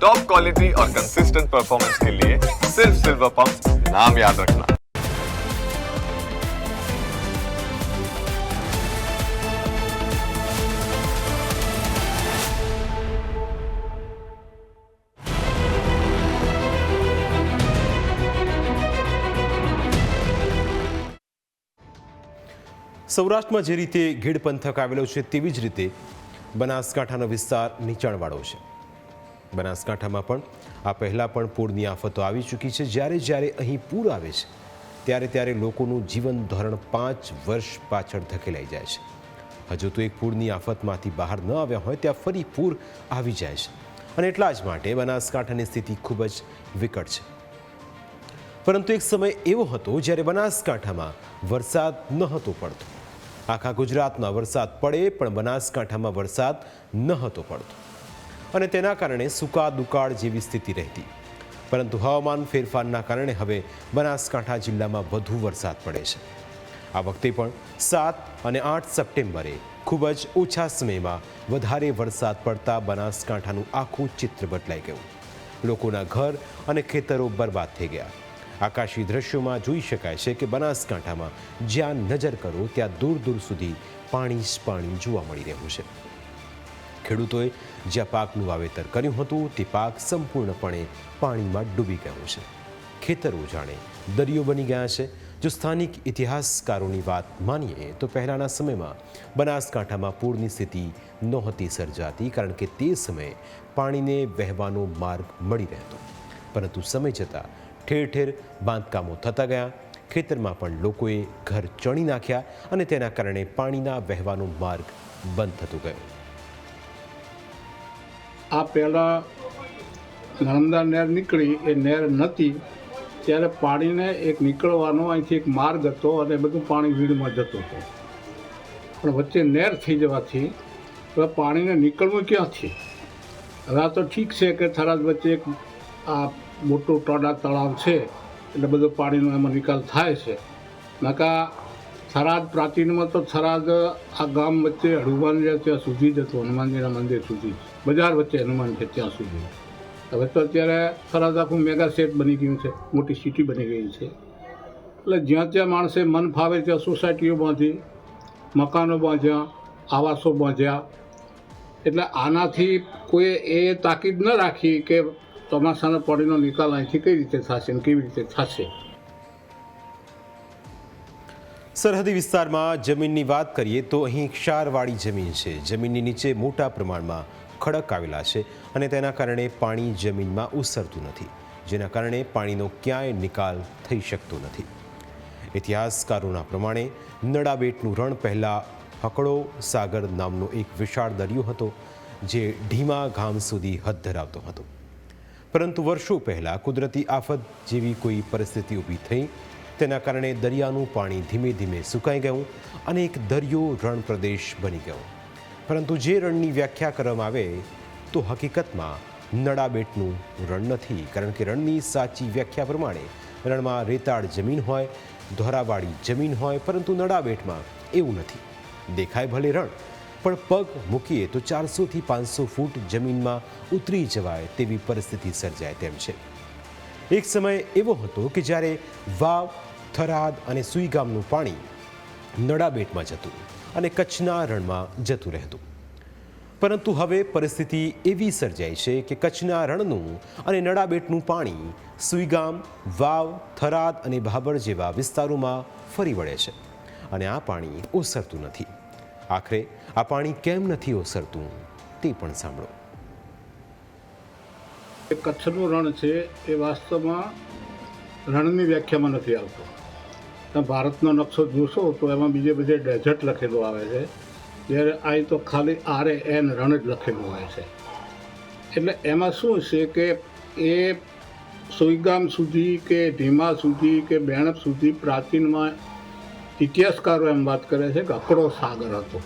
Top quality और consistent performance के लिए सिर्फ सिल्वर पंप नाम याद रखना। સૌરાષ્ટ્રમાં જે રીતે ગીડ પંથક આવેલો છે તેવી જ રીતે બનાસકાંઠાનો વિસ્તાર નીચાણવાળો છે. બનાસકાંઠામાં પણ આ પહેલાં પણ પૂરની આફતો આવી ચૂકી છે. જ્યારે અહીં પૂર આવે છે ત્યારે લોકોનું જીવન ધોરણ 5 વર્ષ પાછળ ધકેલાઈ જાય છે. હજુ તો એક પૂરની આફતમાંથી બહાર ન આવ્યા હોય ત્યાં ફરી પૂર આવી જાય છે અને એટલા જ માટે બનાસકાંઠાની સ્થિતિ ખૂબ જ વિકટ છે. પરંતુ એક સમય એવો હતો જ્યારે બનાસકાંઠામાં વરસાદ ન હતો પડતો. આખા ગુજરાતમાં વરસાદ પડે પણ બનાસકાંઠામાં વરસાદ ન હતો પડતો અને તેના કારણે સૂકા દુકાળ જેવી સ્થિતિ રહેતી. પરંતુ હવામાન ફેરફારના કારણે હવે બનાસકાંઠા જિલ્લામાં વધુ વરસાદ પડે છે. આ વખતે પણ 7 અને 8 સપ્ટેમ્બરે ખૂબ જ ઓછા સમયમાં વધારે વરસાદ પડતા બનાસકાંઠાનું આખું ચિત્ર બદલાઈ ગયું. લોકોના ઘર અને ખેતરો બરબાદ થઈ ગયા. આકાશી દ્રશ્યોમાં જોઈ શકાય છે કે બનાસકાંઠામાં જ્યાં નજર કરો ત્યાં દૂર દૂર સુધી પાણી જ પાણી જોવા મળી રહ્યું છે. ખેડૂતોએ જ્યાં પાકનું વાવેતર કર્યું હતું તે પાક સંપૂર્ણપણે પાણીમાં ડૂબી ગયો છે. ખેતરો જાણે દરિયો બની ગયા છે. જો સ્થાનિક ઇતિહાસકારોની વાત માનીએ તો પહેલાંના સમયમાં બનાસકાંઠામાં પૂરની સ્થિતિ નહોતી સર્જાતી કારણ કે તે સમયે પાણીને વહેવાનો માર્ગ મળી રહેતો. પરંતુ સમય જતાં ઠેર ઠેર બાંધકામો થતા ગયા. ખેતરમાં પણ લોકોએ ઘર ચણી નાખ્યા અને તેના કારણે પાણીના વહેવાનો માર્ગ બંધ થતો ગયો. આ પહેલાં નર્મદા નહેર નીકળી એ નહેર નહોતી ત્યારે પાણીને એક નીકળવાનો અહીંથી એક માર્ગ હતો અને બધું પાણી વીડમાં જતું હતું. પણ વચ્ચે નહેર થઈ જવાથી હવે પાણીને નીકળવું ક્યાંથી? હવે આ તો ઠીક છે કે થરાદ વચ્ચે એક આ મોટું ટોડા તળાવ છે એટલે બધું પાણીનો એમાં નિકાલ થાય છે. નકા થરાદ પ્રાચીનમાં તો થરાદ આ ગામ વચ્ચે હનુમાન છે ત્યાં સુધી જ હતું, હનુમાનજીના મંદિર સુધી જ, બજાર વચ્ચે હનુમાન છે ત્યાં સુધી. હવે તો અત્યારે થરાદ આખું મેગા સેટ બની ગયું છે, મોટી સિટી બની ગઈ છે. એટલે જ્યાં ત્યાં માણસે મન ફાવે ત્યાં સોસાયટીઓ બાંધી, મકાનો બાંધ્યા, આવાસો બાંધ્યા. એટલે આનાથી કોઈ એ તાકીદ ન રાખી કે ચોમાસાના પાણીનો નિકાલ અહીંથી કઈ રીતે થશે અને કેવી રીતે થશે. સરહદી વિસ્તારમાં જમીનની વાત કરીએ તો અહીં ક્ષારવાળી જમીન છે. જમીનની નીચે મોટા પ્રમાણમાં ખડક આવેલા છે અને તેના કારણે પાણી જમીનમાં ઉસરતું નથી, જેના કારણે પાણીનો ક્યાંય નિકાલ થઈ શકતો નથી. ઇતિહાસકારોના પ્રમાણે નડાબેટનું રણ પહેલાં હકડો સાગર નામનો એક વિશાળ દરિયો હતો જે ઢીમા ગામ સુધી હદ ધરાવતો હતો. પરંતુ વર્ષો પહેલાં કુદરતી આફત જેવી કોઈ પરિસ્થિતિ ઊભી થઈ તેના કારણે દરિયાનું પાણી ધીમે ધીમે સુકાઈ ગયું અને એક દરિયો રણ પ્રદેશ બની ગયો. પરંતુ જે રણની વ્યાખ્યા કરવામાં આવે તો હકીકતમાં નડાબેટનું રણ નથી, કારણ કે રણની સાચી વ્યાખ્યા પ્રમાણે રણમાં રેતાળ જમીન હોય, ધોરાવાળી જમીન હોય, પરંતુ નડાબેટમાં એવું નથી. દેખાય ભલે રણ, પણ પગ મૂકીએ તો 400થી 500 ફૂટ જમીનમાં ઉતરી જવાય તેવી પરિસ્થિતિ સર્જાય તેમ છે. એક સમય એવો હતો કે જ્યારે વાવ, થરાદ અને સુઈગામનું પાણી નડાબેટમાં જતું અને કચ્છના રણમાં જતું રહેતું. પરંતુ હવે પરિસ્થિતિ એવી સર્જાય છે કે કચ્છના રણનું અને નડાબેટનું પાણી સુઈગામ, વાવ, થરાદ અને ભાબર જેવા વિસ્તારોમાં ફરી વળે છે અને આ પાણી ઓસરતું નથી. આખરે આ પાણી કેમ નથી ઓસરતું તે પણ સાંભળો. કચ્છનું રણ છે એ વાસ્તવમાં રણની વ્યાખ્યામાં નથી આવતો. તમે ભારતનો નકશો જોશો તો એમાં બીજે બધે ડેઝર્ટ લખેલું આવે છે, જ્યારે અહીં તો ખાલી RAN રણ જ લખેલું હોય છે. એટલે એમાં શું છે કે એ સુઈગામ સુધી કે ઢીમા સુધી કે બેણપ સુધી પ્રાચીનમાં ઇતિહાસકારો એમ વાત કરે છે કે હકડો સાગર હતો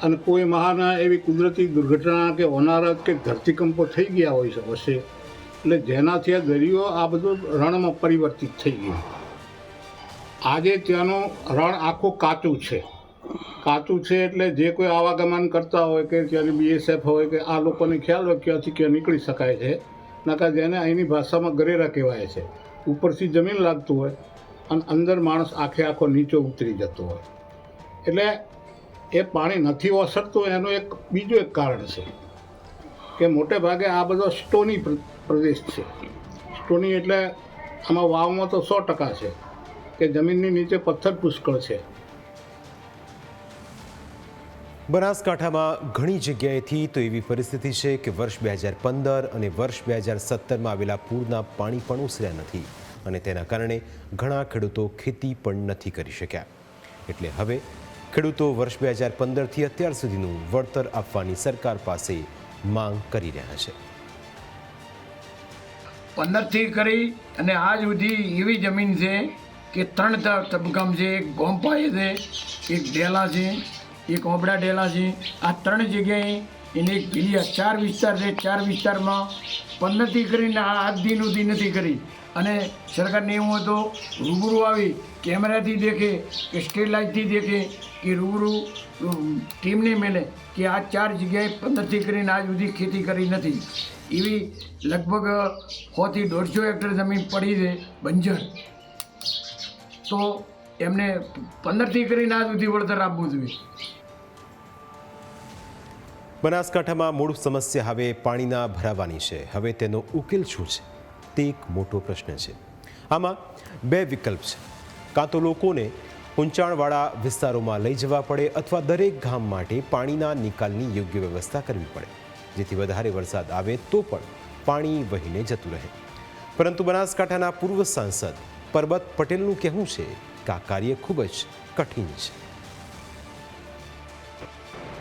અને કોઈ મહાન એવી કુદરતી દુર્ઘટના કે હોનારત કે ધરતીકંપો થઈ ગયા હોય હશે એટલે જેનાથી આ દરિયો આ બધું રણમાં પરિવર્તિત થઈ ગયું. આજે ત્યાંનું રણ આખું કાચું છે, કાચું છે એટલે જે કોઈ આવાગમન કરતા હોય કે ત્યાંની BSF હોય કે આ લોકોને ખ્યાલ હોય ક્યાંથી ક્યાં નીકળી શકાય છે, નકા જેને અહીંની ભાષામાં ગરેરા કહેવાય છે. ઉપરથી જમીન લાગતું હોય અને અંદર માણસ આખો નીચે ઉતરી જતો હોય, એટલે એ પાણી નથી ઓસરતું. એનું બીજું એક કારણ છે કે મોટે ભાગે આ બધો સ્ટોની પ્રદેશ છે. સ્ટોની એટલે આમાં વાવમાં તો 100% છે કે જમીનની નીચે પથ્થર પુષ્કળ છે. બનાસકાંઠામાં ઘણી જગ્યાએથી તો એવી પરિસ્થિતિ છે કે વર્ષ 2015 અને વર્ષ 2017માં આવેલા પૂરના પાણી પણ ઓસર્યા નથી અને તેના કારણે ઘણા ખેડૂતો ખેતી પણ નથી કરી શક્યા. એટલે હવે ખેડૂતો વર્ષ 2015થી અત્યાર સુધીનું વળતર આપવાની સરકાર પાસે માંગ કરી રહ્યા છે. 15થી કરી અને આજ સુધી એવી જમીન છે કે 3 તબક્કામાં છે. એક ગોમપાએ છે, એક ડેલા છે, એક ઓબડા ડેલા છે. આ 3 જગ્યાએ એને એક ભીલિયા 4 વિસ્તાર છે. 4 વિસ્તારમાં 15થી કરીને આજ દિન સુધી નથી કરી. અને સરકારને એવું હતો રૂબરૂ આવી કેમેરાથી દેખે કે સ્ટ્રીટ લાઇટથી દેખે કે રૂબરૂ ટીમને મેલે કે આ 4 જગ્યાએ 15થી કરીને આજ સુધી ખેતી કરી નથી. એવી લગભગ 100 થી 150 હેક્ટર જમીન પડી છે બંજર. તો એમને 15થી કરીને આજ સુધી વળતર આપવું જોઈએ. બનાસકાંઠામાં મૂળ સમસ્યા હવે પાણીના ભરાવાની છે. હવે તેનો ઉકેલ શું છે તે એક મોટો પ્રશ્ન છે. આમાં 2 વિકલ્પ છે. કાં તો લોકોને ઊંચાણવાળા વિસ્તારોમાં લઈ જવા પડે અથવા દરેક ગામ માટે પાણીના નિકાલની યોગ્ય વ્યવસ્થા કરવી પડે, જેથી વધારે વરસાદ આવે તો પણ પાણી વહીને જતું રહે. પરંતુ બનાસકાંઠાના પૂર્વ સાંસદ પરબત પટેલનું કહેવું છે કે આ કાર્ય ખૂબ જ કઠિન છે.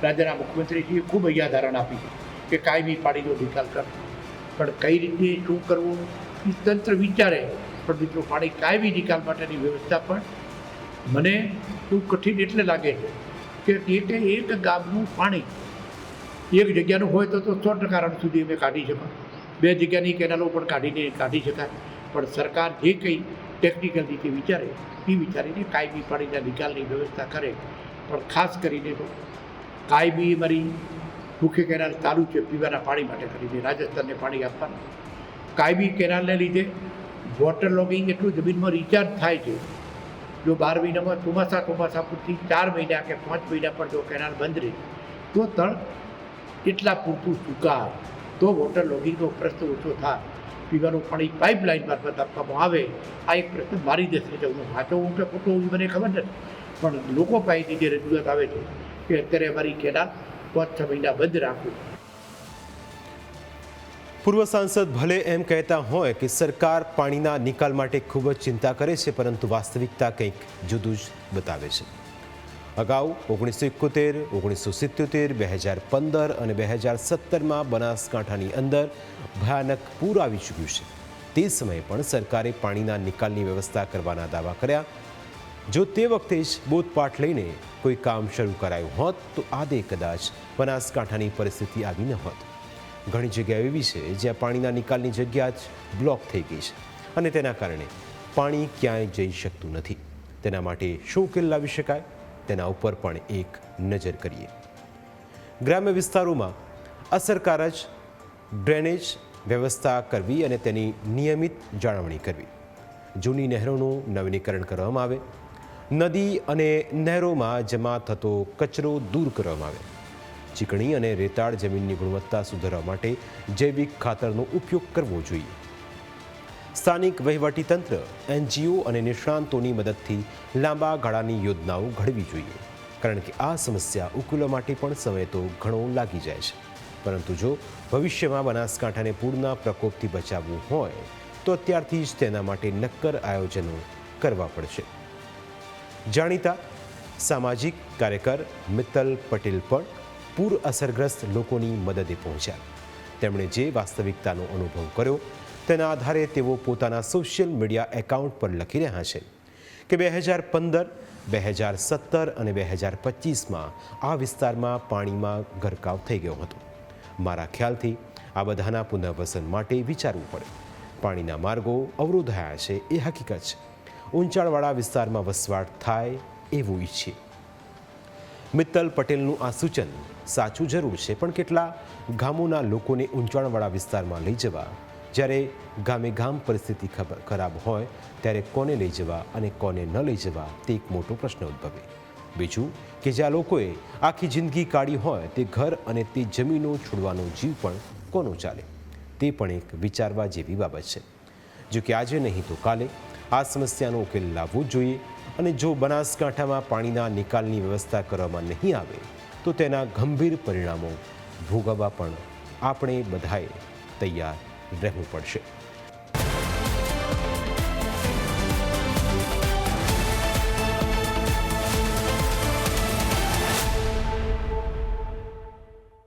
રાજ્યના મુખ્યમંત્રીજીએ ખૂબ ધારણા આપી કે કાયમી પાણીનો નિકાલ કરો, પણ કઈ રીતે શું કરવું એ તંત્ર વિચારે. પણ મિત્રો પાણી કાયમી નિકાલ માટેની વ્યવસ્થા પણ મને ખૂબ કઠિન એટલે લાગે છે કે એક ગામનું પાણી એક જગ્યાનું હોય તો 100% રન સુધી અમે કાઢી શકો. 2 જગ્યાની કેનાલો પણ કાઢી શકાય. પણ સરકાર જે કંઈ ટેકનિકલ રીતે વિચારે એ વિચારીને કાયમી પાણીના નિકાલની વ્યવસ્થા કરે. પણ ખાસ કરીને તો કાયમી મારી મુખ્ય કેનાલ ચાલુ છે પીવાના પાણી માટે કરીને રાજસ્થાનને પાણી આપવાનું. કાયમી કેનાલને લીધે વોટર લોગિંગ એટલું જમીનમાં રિચાર્જ થાય છે. જો 12 મહિનામાં ચોમાસા પૂરતી 4 મહિના કે 5 મહિના પર જો કેનાલ બંધ રહે તો તળ એટલા પૂરતું સુકાય તો વોટર લોગિંગનો પ્રશ્ન ઓછો થાય. પીવાનું પાણી પાઇપલાઇન મારફત આપવામાં આવે. આ એક પ્રશ્ન મારી દેશે છે. હું સાચો હું કે ખોટો મને ખબર નથી, પણ લોકો પાસેથી જે રજૂઆત આવે છે કે અત્યારે અમારી કેનાલ 5-6 મહિના બંધ રાખવું. પૂર્વ સાંસદ ભલે એમ કહેતા હોય કે સરકાર પાણીના નિકાલ માટે ખૂબ જ ચિંતા કરે છે, પરંતુ વાસ્તવિકતા કંઈક જુદું જ બતાવે છે. અગાઉ 1971, 1977, 2015 અને 2017માં બનાસકાંઠાની અંદર ભયાનક પૂર આવી ચૂક્યું છે. તે સમયે પણ સરકારે પાણીના નિકાલની વ્યવસ્થા કરવાના દાવા કર્યા. જો તે વખતે જ બોધપાઠ લઈને કોઈ કામ શરૂ કરાયું હોત તો આદે કદાચ બનાસકાંઠાની પરિસ્થિતિ આવી ન હોત. ઘણી જગ્યાઓ એવી છે જ્યાં પાણીના નિકાલની જગ્યા જ બ્લોક થઈ ગઈ છે અને તેના કારણે પાણી ક્યાંય જઈ શકતું નથી. તેના માટે શું ઉકેલ લાવી શકાય તેના ઉપર પણ એક નજર કરીએ. ગ્રામ્ય વિસ્તારોમાં અસરકારક ડ્રેનેજ વ્યવસ્થા કરવી અને તેની નિયમિત જાળવણી કરવી. જૂની નહેરોનું નવીનીકરણ કરવામાં આવે. નદી અને નહેરોમાં જમા થતો કચરો દૂર કરવામાં આવે. ચીકણી અને રેતાળ જમીનની ગુણવત્તા સુધારવા માટે જૈવિક ખાતરનો ઉપયોગ કરવો જોઈએ. સ્થાનિક વહીવટીતંત્ર, NGO અને નિષ્ણાંતોની મદદથી લાંબા ગાળાની યોજનાઓ ઘડવી જોઈએ, કારણ કે આ સમસ્યા ઉકેલવા માટે પણ સમય તો ઘણો લાગી જાય છે. પરંતુ જો ભવિષ્યમાં બનાસકાંઠાને પૂરના પ્રકોપથી બચાવવું હોય તો અત્યારથી જ તેના માટે નક્કર આયોજનો કરવા પડશે. જાણીતા સામાજિક કાર્યકર મિત્તલ પટેલ પણ પૂર અસરગ્રસ્ત લોકોની મદદે પહોંચ્યા. તેમણે જે વાસ્તવિકતાનો અનુભવ કર્યો તેના આધારે તેઓ પોતાના સોશિયલ મીડિયા એકાઉન્ટ પર લખી રહ્યા છે કે 2015, 2017 અને 2025માં આ વિસ્તારમાં પાણીમાં ગરકાવ થઈ ગયો હતો. મારા ખ્યાલથી આ બધાના પુનર્વસન માટે વિચારવું પડે. પાણીના માર્ગો અવરોધાયા છે એ હકીકત છે. ઊંચાણવાળા વિસ્તારમાં વસવાટ થાય એવું ઈચ્છીએ. મિત્તલ પટેલનું આ સૂચન સાચું જરૂર છે, પણ કેટલા ગામોના લોકોને ઊંચાણવાળા વિસ્તારમાં લઈ જવા, જ્યારે ગામે ગામ પરિસ્થિતિ ખરાબ હોય ત્યારે કોને લઈ જવા અને કોને ન લઈ જવા તે એક મોટો પ્રશ્ન ઉદ્ભવે. બીજું કે જ્યાં લોકોએ આખી જિંદગી કાઢી હોય તે ઘર અને તે જમીનો છોડવાનો જીવ પણ કોનો ચાલે, તે પણ એક વિચારવા જેવી બાબત છે. જો કે આજે નહીં તો કાલે આ સમસ્યાનો ઉકેલ લાવવો જ જોઈએ, અને જો બનાસકાંઠામાં પાણીના નિકાલની વ્યવસ્થા કરવામાં નહીં આવે તો તેના ગંભીર પરિણામો ભોગવવા પણ આપણે બધાએ તૈયાર રહેવું પડશે.